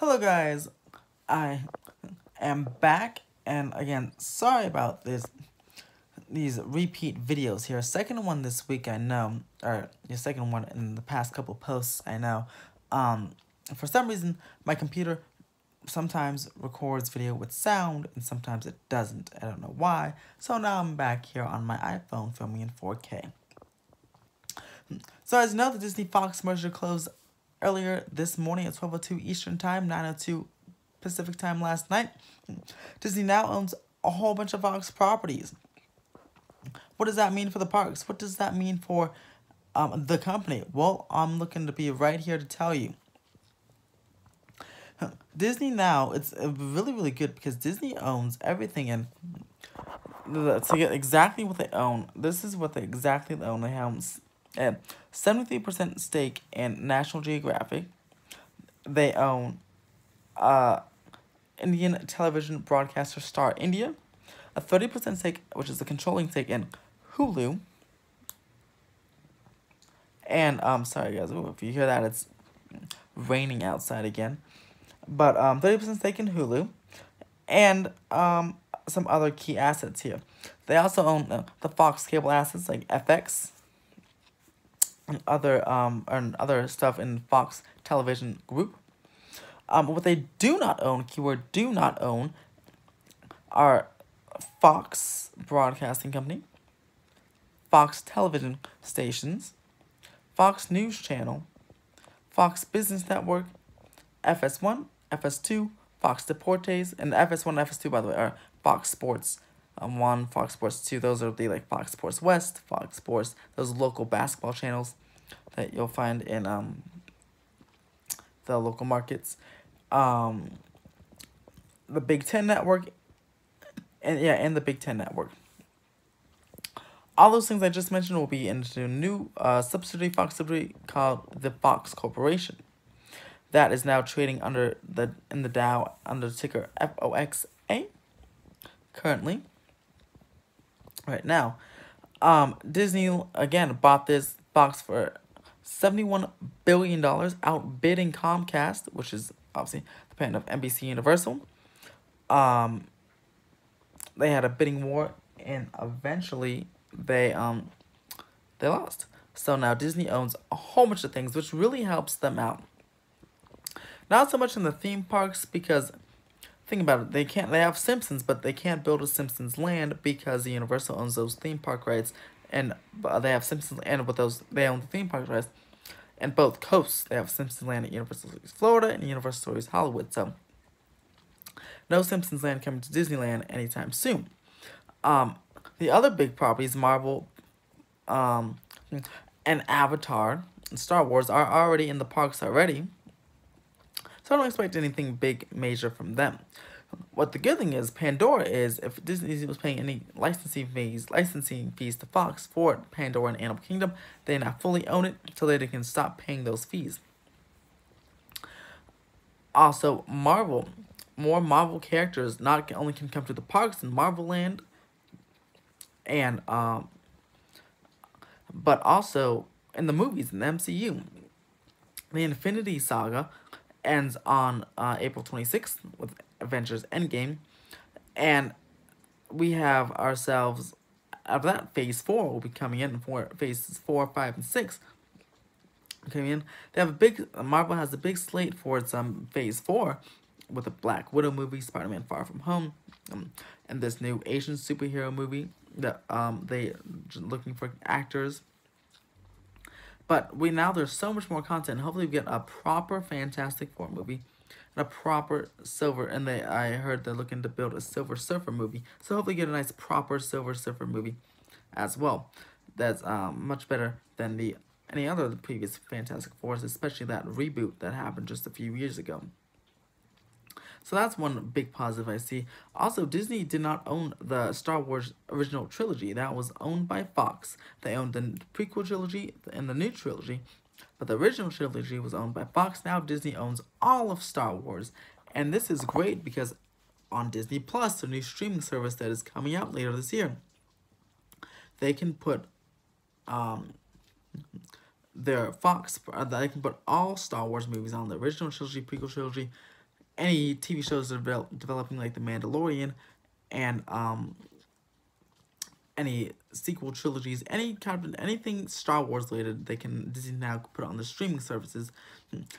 Hello guys, I am back, and again, sorry about these repeat videos here. Second one this week, I know, or the second one in the past couple posts, I know. Um, for some reason, my computer sometimes records video with sound, and sometimes it doesn't. I don't know why. So now I'm back here on my iPhone filming in 4K. So as you know, the Disney Fox merger closed earlier this morning at 12:02 Eastern Time, 9:02 Pacific Time last night. Disney now owns a whole bunch of Fox properties. What does that mean for the parks? What does that mean for the company? Well, I'm looking to be right here to tell you. Disney now, it's really, really good because Disney owns everything, and to get exactly what they own, this is what they exactly own. They have a 73% stake in National Geographic. They own Indian television broadcaster Star India, a 30% stake, which is a controlling stake in Hulu. And sorry guys, if you hear that, it's raining outside again. But 30% stake in Hulu, and some other key assets here. They also own the Fox cable assets like FX and other stuff in Fox Television Group. What they do not own, keyword do not own, are Fox Broadcasting Company, Fox Television Stations, Fox News Channel, Fox Business Network, FS1, FS2, Fox Deportes, and FS1 and FS2, by the way, are Fox Sports 1, Fox Sports 2. Those are the like Fox Sports West, Fox Sports, those local basketball channels that you'll find in the local markets. The Big Ten Network, and the Big Ten Network. All those things I just mentioned will be into a new subsidiary, Fox subsidiary called the Fox Corporation. That is now trading in the Dow under the ticker FOXA. Currently, right now, Disney again bought this Fox for $71 billion, outbidding Comcast, which is obviously the parent of NBC Universal. They had a bidding war, and eventually they lost. So now Disney owns a whole bunch of things, which really helps them out. Not so much in the theme parks, because think about it, they have Simpsons, but they can't build a Simpsons land because Universal owns those theme park rights, and they have Simpsons, and with those they own the theme park rights. And both coasts, they have Simpsons Land at Universal Studios Florida and Universal Studios Hollywood. So no Simpsons Land coming to Disneyland anytime soon. The other big properties, Marvel, and Avatar and Star Wars, are already in the parks already. So I don't expect anything big, major from them. What the good thing is, Pandora is, if Disney was paying any licensing fees to Fox for Pandora and Animal Kingdom, they now fully own it, so they can stop paying those fees. Also, Marvel, more Marvel characters not only can come to the parks in Marvel Land, and but also in the movies in the MCU. The Infinity Saga ends on April 26th with Avengers Endgame, and we have ourselves, out of that, Phase 4 will be coming in for Phases 4, 5, and 6 coming in. They have Marvel has a big slate for its Phase 4 with a Black Widow movie, Spider-Man Far From Home, and this new Asian superhero movie that they looking for actors. But there's so much more content. Hopefully we get a proper Fantastic Four movie and a proper I heard they're looking to build a Silver Surfer movie. So hopefully get a nice proper Silver Surfer movie as well. That's much better than any other of the previous Fantastic Fours, especially that reboot that happened just a few years ago. So that's one big positive I see. Also, Disney did not own the Star Wars original trilogy. That was owned by Fox. They owned the prequel trilogy and the new trilogy, but the original trilogy was owned by Fox. Now Disney owns all of Star Wars, and this is great because on Disney Plus, the new streaming service that is coming out later this year, they can put they can put all Star Wars movies on, the original trilogy, prequel trilogy, any TV shows that are developing like The Mandalorian, and any sequel trilogies, any kind of anything Star Wars related, they can Disney now put on the streaming services.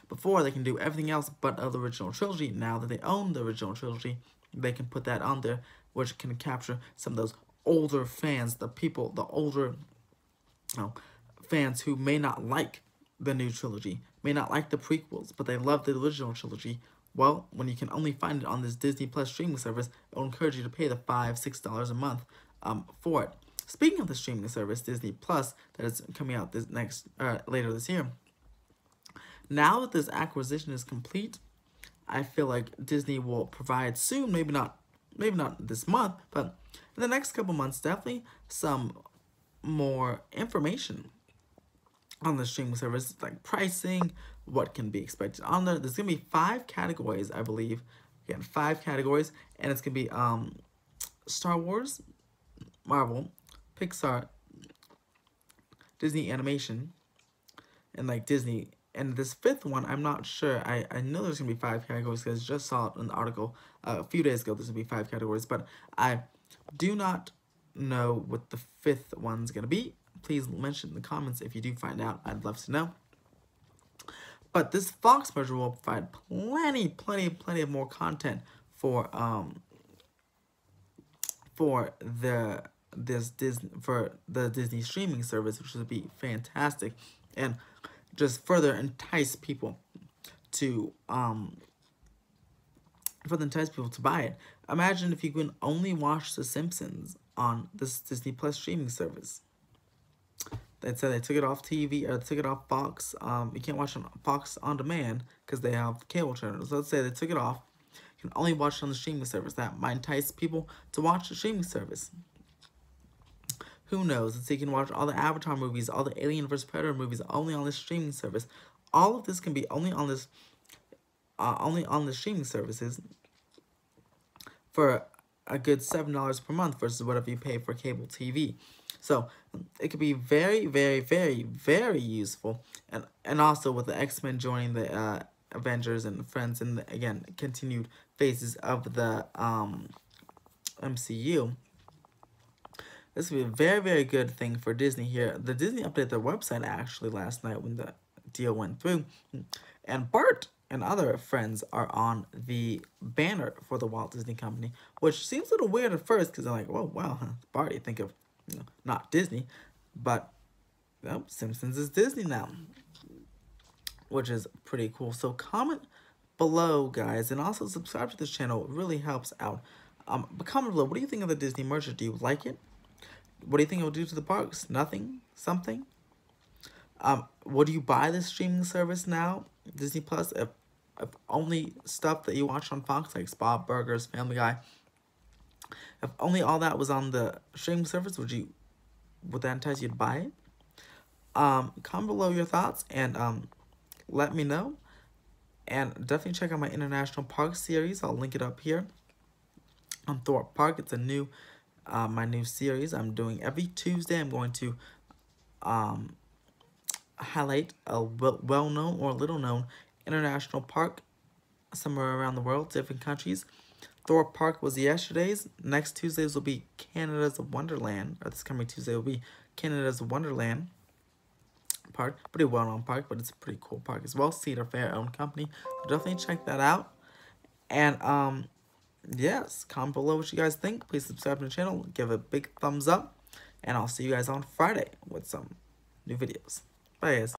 Before they can do everything else but the original trilogy. Now that they own the original trilogy, they can put that on there, which can capture some of those older fans, the older fans who may not like the new trilogy, may not like the prequels, but they love the original trilogy. Well, when you can only find it on this Disney Plus streaming service, it will encourage you to pay the $5-6 a month for it. Speaking of the streaming service, Disney Plus, that is coming out later this year. Now that this acquisition is complete, I feel like Disney will provide soon, maybe not this month, but in the next couple months, definitely some more information on the streaming service, like pricing, what can be expected on there. There's gonna be 5 categories, I believe. Again, 5 categories, and it's gonna be Star Wars, Marvel, Pixar, Disney Animation, and like Disney. And this 5th one, I'm not sure. I know there's gonna be 5 categories because I just saw it in the article a few days ago. There's gonna be 5 categories, but I do not know what the 5th one's gonna be. Please mention in the comments if you do find out. I'd love to know. But this Fox merger will provide plenty of more content for the Disney streaming service, which would be fantastic, and just further entice people to buy it. Imagine if you can only watch The Simpsons on this Disney Plus streaming service. They said they took it off TV, or took it off Fox. You can't watch on Fox On Demand because they have cable channels. So let's say they took it off. You can only watch it on the streaming service. That might entice people to watch the streaming service. Who knows? So you can watch all the Avatar movies, all the Alien vs. Predator movies only on the streaming service. All of this can be only on this, only on the streaming services for a good $7 per month versus whatever you pay for cable TV. So it could be very useful, and also with the X-Men joining the Avengers and Friends, and again continued phases of the MCU. This would be a very good thing for Disney here. The Disney updated their website actually last night when the deal went through, and Bart and other friends are on the banner for the Walt Disney Company, which seems a little weird at first because they're like, "Whoa, wow, Bart." You think of, not Disney, but Simpsons is Disney now, which is pretty cool. So comment below, guys, and also subscribe to this channel. It really helps out. But comment below, what do you think of the Disney merger? Do you like it? What do you think it will do to the parks? Nothing? Something? Would you buy this streaming service now, Disney Plus, if only stuff that you watch on Fox, like Bob Burgers, Family Guy, if only all that was on the streaming service, would that entice you to buy it? Comment below your thoughts, and let me know. And definitely check out my International Park series. I'll link it up here on Thorpe Park. It's a new, my new series I'm doing every Tuesday. I'm going to highlight a well-known or little-known international park somewhere around the world, different countries. Thorpe Park was yesterday's. Next Tuesdays will be Canada's Wonderland, or this coming Tuesday will be Canada's Wonderland Park. Pretty well-known park, but it's a pretty cool park as well. Cedar Fair owned company. So definitely check that out. And yes, comment below what you guys think. Please subscribe to the channel, give a big thumbs up, and I'll see you guys on Friday with some new videos. Bye, guys.